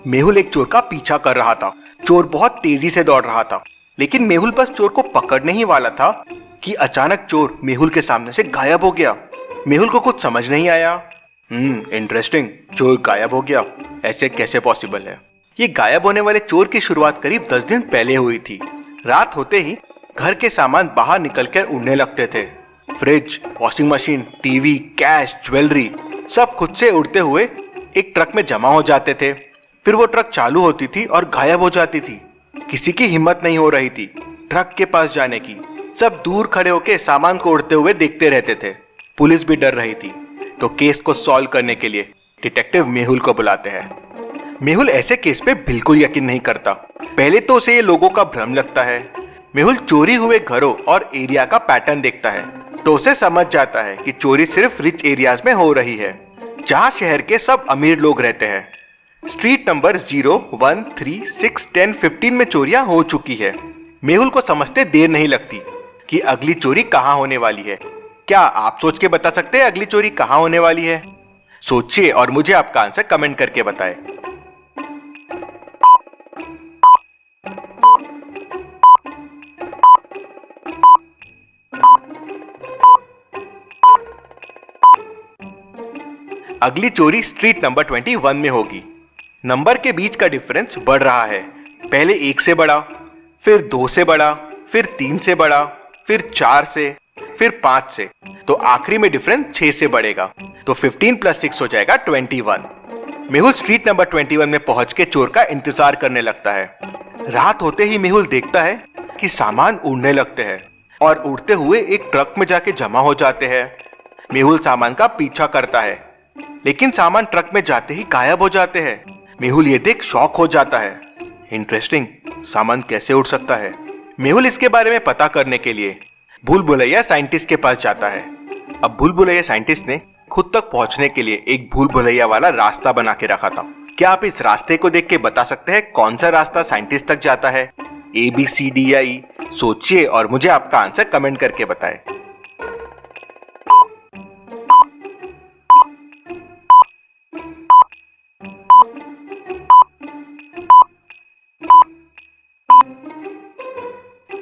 मेहुल एक चोर का पीछा कर रहा था। चोर बहुत तेजी से दौड़ रहा था, लेकिन मेहुल बस चोर को पकड़ने ही वाला था कि अचानक चोर मेहुल के सामने से गायब हो गया। मेहुल को कुछ समझ नहीं आया। इंटरेस्टिंग, चोर गायब हो गया, ऐसे कैसे पॉसिबल है? ये गायब होने वाले चोर की शुरुआत करीब 10 दिन पहले हुई थी। रात होते ही घर के सामान बाहर निकलकर उड़ने लगते थे। Fridge, washing machine, TV, cash, jewellery सब खुद से उड़ते हुए एक ट्रक में जमा हो जाते थे। फिर वो ट्रक चालू होती थी और गायब हो जाती थी। किसी की हिम्मत नहीं हो रही थी ट्रक के पास जाने की। सब दूर खड़े होकर सामान को उड़ते हुए देखते रहते थे। पुलिस भी डर रही थी, तो केस को सॉल्व करने के लिए डिटेक्टिव मेहुल को बुलाते हैं। मेहुल ऐसे केस पे बिल्कुल यकीन नहीं करता। पहले तो उसे ये लोगों का भ्रम लगता है। मेहुल चोरी हुए घरों और एरिया का पैटर्न देखता है, तो उसे समझ जाता है कि चोरी सिर्फ रिच एरियाज में हो रही है, जहां शहर के सब अमीर लोग रहते हैं। स्ट्रीट नंबर 0, 1, 3, 6, 10, 15 में चोरियां हो चुकी है। मेहुल को समझते देर नहीं लगती कि अगली चोरी कहां होने वाली है। क्या आप सोच के बता सकते हैं अगली चोरी कहां होने वाली है? सोचिए और मुझे आपका आंसर कमेंट करके बताएं। अगली चोरी स्ट्रीट नंबर 21 में होगी। नंबर के बीच का डिफरेंस बढ़ रहा है। पहले 1 से बढ़ा, फिर 2 से बढ़ा, फिर 3 से बढ़ा, फिर 4 से, फिर 5 से, तो आखिरी में डिफरेंस 6 से बढ़ेगा। तो 15 + 6 हो जाएगा 21। मेहुल स्ट्रीट नंबर 21 में पहुंच के चोर का इंतजार करने लगता है। रात होते ही मेहुल देखता है कि सामान उड़ने लगते हैं और उड़ते हुए एक ट्रक में जाके जमा हो जाते हैं। मेहुल सामान का पीछा करता है, लेकिन सामान ट्रक में जाते ही गायब हो जाते हैं। मेहुल ये देख शॉक हो जाता है। इंटरेस्टिंग, सामान कैसे उड़ सकता है? मेहुल इसके बारे में पता करने के लिए भूल भुलैया साइंटिस्ट के पास जाता है। अब भूल भुलैया साइंटिस्ट ने खुद तक पहुंचने के लिए एक भूल भुलैया वाला रास्ता बना के रखा था। क्या आप इस रास्ते को देख के बता सकते हैं कौन सा रास्ता साइंटिस्ट तक जाता है? ABCD या E? सोचिए और मुझे आपका आंसर कमेंट करके बताएं।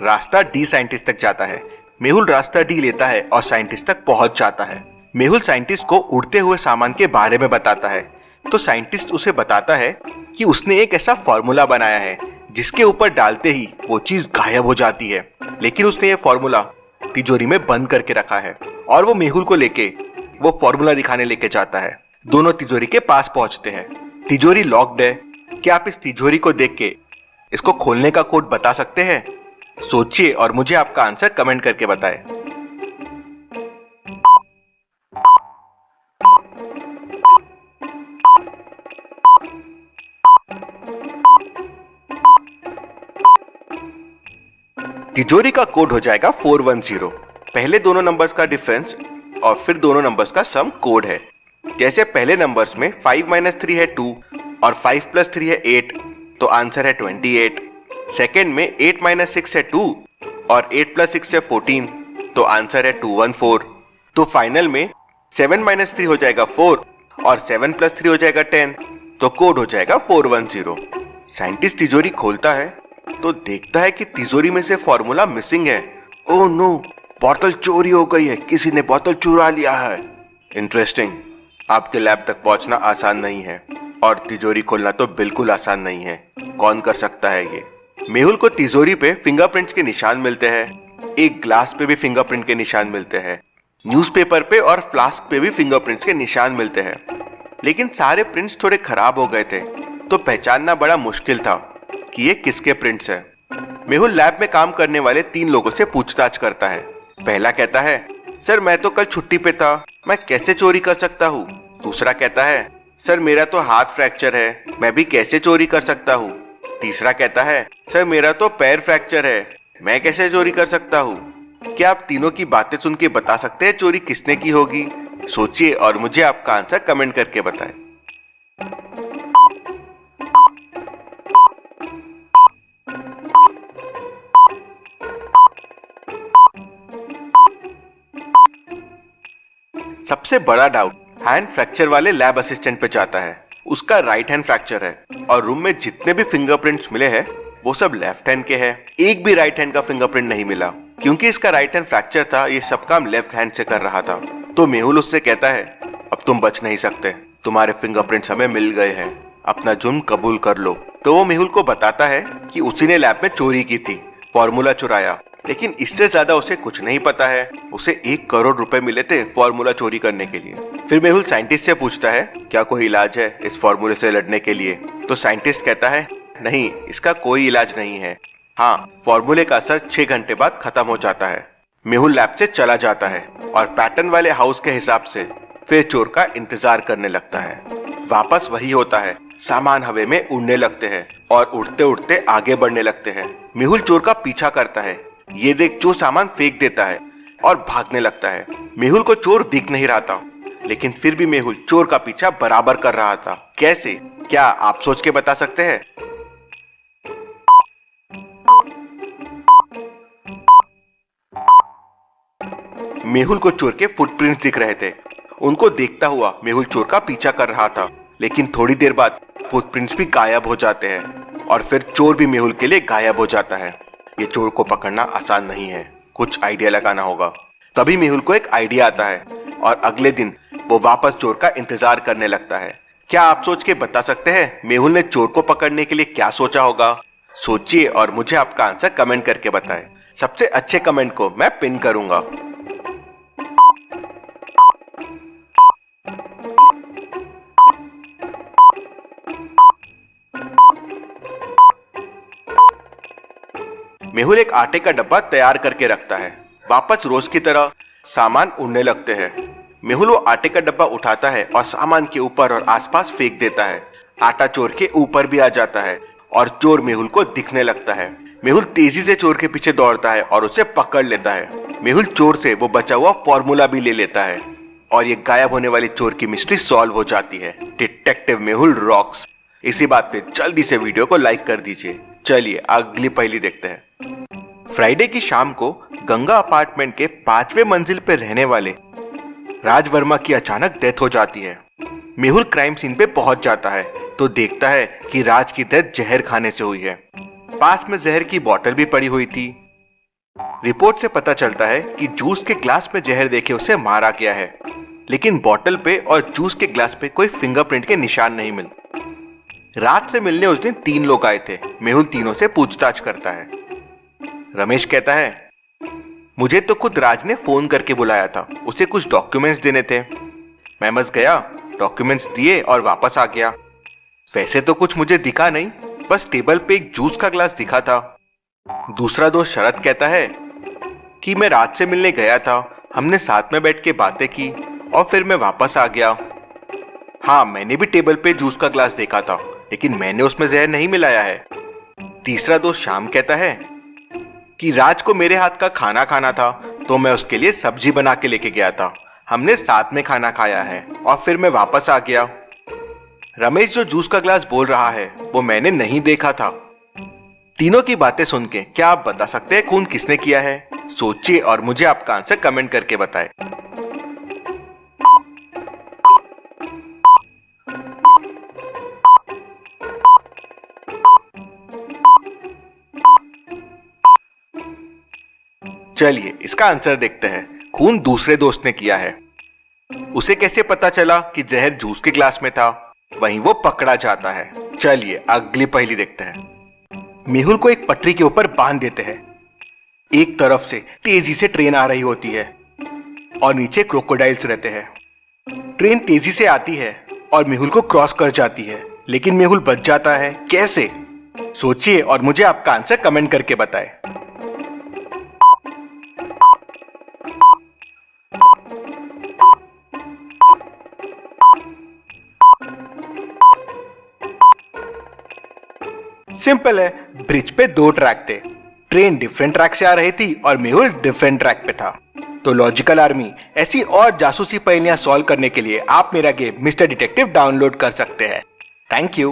रास्ता D साइंटिस्ट तक जाता है। मेहुल रास्ता D लेता है और साइंटिस्ट तक पहुंच जाता है। मेहुल साइंटिस्ट को उड़ते हुए सामान के बारे में बताता है, तो साइंटिस्ट उसे बताता है कि उसने एक ऐसा फॉर्मूला बनाया है जिसके ऊपर डालते ही वो चीज गायब हो जाती है। लेकिन उसने ये फॉर्मूला तिजोरी में बंद करके रखा है और वो मेहुल को लेके वो फॉर्मूला दिखाने लेके जाता है। दोनों तिजोरी के पास पहुंचते हैं। तिजोरी लॉक्ड है। क्या आप इस तिजोरी को देख के इसको खोलने का कोड बता सकते हैं? सोचिए और मुझे आपका आंसर कमेंट करके बताएं। तिजोरी का कोड हो जाएगा 410। पहले दोनों नंबर्स का डिफरेंस और फिर दोनों नंबर्स का सम कोड है। जैसे पहले नंबर्स में 5 - 3 है 2 और 5 + 3 है 8, तो आंसर है 28। सेकेंड में 8 - 6 है 2 और 8 + 6 है 14, तो आंसर है 214। तो फाइनल में 7 - 3 हो जाएगा 4 और 7 + 3 हो जाएगा 10, तो कोड हो जाएगा 410। साइंटिस्ट तिजोरी खोलता है तो देखता है कि तिजोरी में से फॉर्मूला मिसिंग है। ओह नो, बोतल चोरी हो गई है, किसी ने बोतल चुरा लिया है। इंटरेस्टिंग, आपके लैब तक पहुंचना आसान नहीं है और तिजोरी खोलना तो बिल्कुल आसान नहीं है। कौन कर सकता है ये? मेहुल को तिजोरी पे फिंगरप्रिंट्स के निशान मिलते हैं। एक ग्लास पे भी फिंगरप्रिंट के निशान मिलते हैं। न्यूज़पेपर पे और फ्लास्क पे भी फिंगरप्रिंट्स के निशान मिलते हैं। लेकिन सारे प्रिंट्स थोड़े खराब हो गए थे, तो पहचानना बड़ा मुश्किल था कि ये किसके प्रिंट्स हैं। मेहुल लैब में काम करने वाले 3 लोगों से पूछताछ करता है। पहला कहता है, सर मैं तो कल छुट्टी पे था, मैं कैसे चोरी कर सकता हूँ? दूसरा कहता है, सर मेरा तो हाथ फ्रैक्चर है, मैं भी कैसे चोरी कर सकता हूँ? तीसरा कहता है, सर मेरा तो पैर फ्रैक्चर है, मैं कैसे चोरी कर सकता हूँ? क्या आप तीनों की बातें सुन के बता सकते हैं चोरी किसने की होगी? सोचिए और मुझे आपका आंसर कमेंट करके बताएं। सबसे बड़ा डाउट हैंड फ्रैक्चर वाले लैब असिस्टेंट पे जाता है। उसका राइट हैंड फ्रैक्चर है। और रूम में जितने भी फिंगरप्रिंट्स मिले हैं वो सब लेफ्ट हैंड के हैं। एक भी राइट हैंड का फिंगरप्रिंट नहीं मिला। क्योंकि इसका राइट हैंड फ्रैक्चर था, ये सब काम लेफ्ट हैंड से कर रहा था। तो मेहुल उससे कहता है, अब तुम बच नहीं सकते, तुम्हारे फिंगरप्रिंट्स हमें मिल गए हैं, अपना जुर्म कबूल कर लो। तो वो मेहुल को बताता है कि उसी ने लैब में चोरी की थी, फॉर्मूला चुराया, लेकिन इससे ज्यादा उसे कुछ नहीं पता है। उसे 1 करोड़ रुपए मिले थे फॉर्मूला चोरी करने के लिए। फिर मेहुल साइंटिस्ट से पूछता है, क्या कोई इलाज है इस फॉर्मूले से लड़ने के लिए? तो साइंटिस्ट कहता है, नहीं, इसका कोई इलाज नहीं है। हाँ, फॉर्मूले का असर 6 घंटे बाद खत्म हो जाता है। मेहुल लैब से चला जाता है और पैटर्न वाले हाउस के हिसाब से फिर चोर का इंतजार करने लगता है। वापस वही होता है, सामान हवा में उड़ने लगते हैं और उड़ते उड़ते आगे बढ़ने लगते हैं। मेहुल चोर का पीछा करता है, ये देख चोर सामान फेंक देता है और भागने लगता है। मेहुल को चोर दिख नहीं रहा था, लेकिन फिर भी मेहुल चोर का पीछा बराबर कर रहा था। कैसे? क्या आप सोच के बता सकते हैं? मेहुल को चोर के फुटप्रिंट्स दिख रहे थे। उनको देखता हुआ मेहुल चोर का पीछा कर रहा था, लेकिन थोड़ी देर बाद फुटप्रिंट्स भी गायब हो जाते हैं और फिर चोर भी मेहुल के लिए गायब हो जाता है। ये चोर को पकड़ना आसान नहीं है, कुछ आइडिया लगाना होगा। तभी मेहुल को एक आइडिया आता है और अगले दिन वो वापस चोर का इंतजार करने लगता है। क्या आप सोच के बता सकते हैं मेहुल ने चोर को पकड़ने के लिए क्या सोचा होगा? सोचिए और मुझे आपका आंसर कमेंट करके बताएं। सबसे अच्छे कमेंट को मैं पिन करूंगा। मेहुल एक आटे का डब्बा तैयार करके रखता है। वापस रोज की तरह सामान उड़ने लगते हैं। मेहुल वो आटे का डब्बा उठाता है और सामान के ऊपर और आसपास फेंक देता है। आटा चोर के ऊपर भी आ जाता है और चोर मेहुल को दिखने लगता है। मेहुल तेजी से चोर के पीछे दौड़ता है और उसे पकड़ लेता है। मेहुल चोर से वो बचा हुआ फॉर्मूला भी ले लेता है और ये गायब होने वाली चोर की मिस्ट्री सॉल्व हो जाती है। Detective Mehul rocks. इसी बात पे जल्दी से वीडियो को लाइक कर दीजिए। चलिए अगली पहेली देखते हैं। फ्राइडे की शाम को गंगा अपार्टमेंट के 5वें मंजिल पे रहने वाले राज वर्मा की अचानक डेथ हो जाती है। मेहुल क्राइम सीन पे पहुंच जाता है तो देखता है कि राज की डेथ जहर खाने से हुई है। पास में जहर की बोतल भी पड़ी हुई थी। रिपोर्ट से पता चलता है कि जूस के ग्लास में जहर देके उसे मारा गया है, लेकिन बोतल पे और जूस के ग्लास पे कोई फिंगरप्रिंट के निशान नहीं मिले। रात से मिलने उस दिन 3 लोग आए थे। मेहुल तीनों से पूछताछ करता है। रमेश कहता है, मुझे तो खुद राज ने फोन करके बुलाया था, उसे कुछ डॉक्यूमेंट्स देने थे। मैं बस गया, डॉक्यूमेंट्स दिए और वापस आ गया। वैसे तो कुछ मुझे दिखा नहीं, बस टेबल पे एक जूस का ग्लास दिखा था। दूसरा दोस्त शरद कहता है कि मैं रात से मिलने गया था, हमने साथ में बैठ के बातें की और फिर मैं वापस आ गया। हाँ, मैंने भी टेबल पे जूस का ग्लास देखा था, लेकिन मैंने उसमें जहर नहीं मिलाया है। तीसरा दोस्त श्याम कहता है कि राज को मेरे हाथ का खाना खाना था, तो मैं उसके लिए सब्जी बना के लेके गया था, हमने साथ में खाना खाया है और फिर मैं वापस आ गया। रमेश जो जूस का ग्लास बोल रहा है वो मैंने नहीं देखा था। तीनों की बातें सुन के क्या आप बता सकते हैं खून किसने किया है? सोचिए और मुझे आपका आंसर कमेंट करके बताएं। चलिए इसका आंसर देखते हैं। खून दूसरे दोस्त ने किया है। उसे कैसे पता चला कि जहर जूस के ग्लास में था? वहीं वो पकड़ा जाता है। चलिए अगली पहेली देखते हैं। मेहुल को एक पटरी के ऊपर बांध देते हैं। एक तरफ से तेजी से ट्रेन आ रही होती है और नीचे क्रोकोडाइल्स रहते हैं। ट्रेन तेजी से आती है और मेहुल को क्रॉस कर जाती है, लेकिन मेहुल बच जाता है। कैसे? सोचिए और मुझे आपका आंसर कमेंट करके बताएं। सिंपल है, ब्रिज पे 2 ट्रैक थे। ट्रेन डिफरेंट ट्रैक से आ रही थी और मेहुल डिफरेंट ट्रैक पे था। तो लॉजिकल आर्मी ऐसी और जासूसी पहेलियां सॉल्व करने के लिए आप मेरा गेम मिस्टर डिटेक्टिव डाउनलोड कर सकते हैं। Thank you.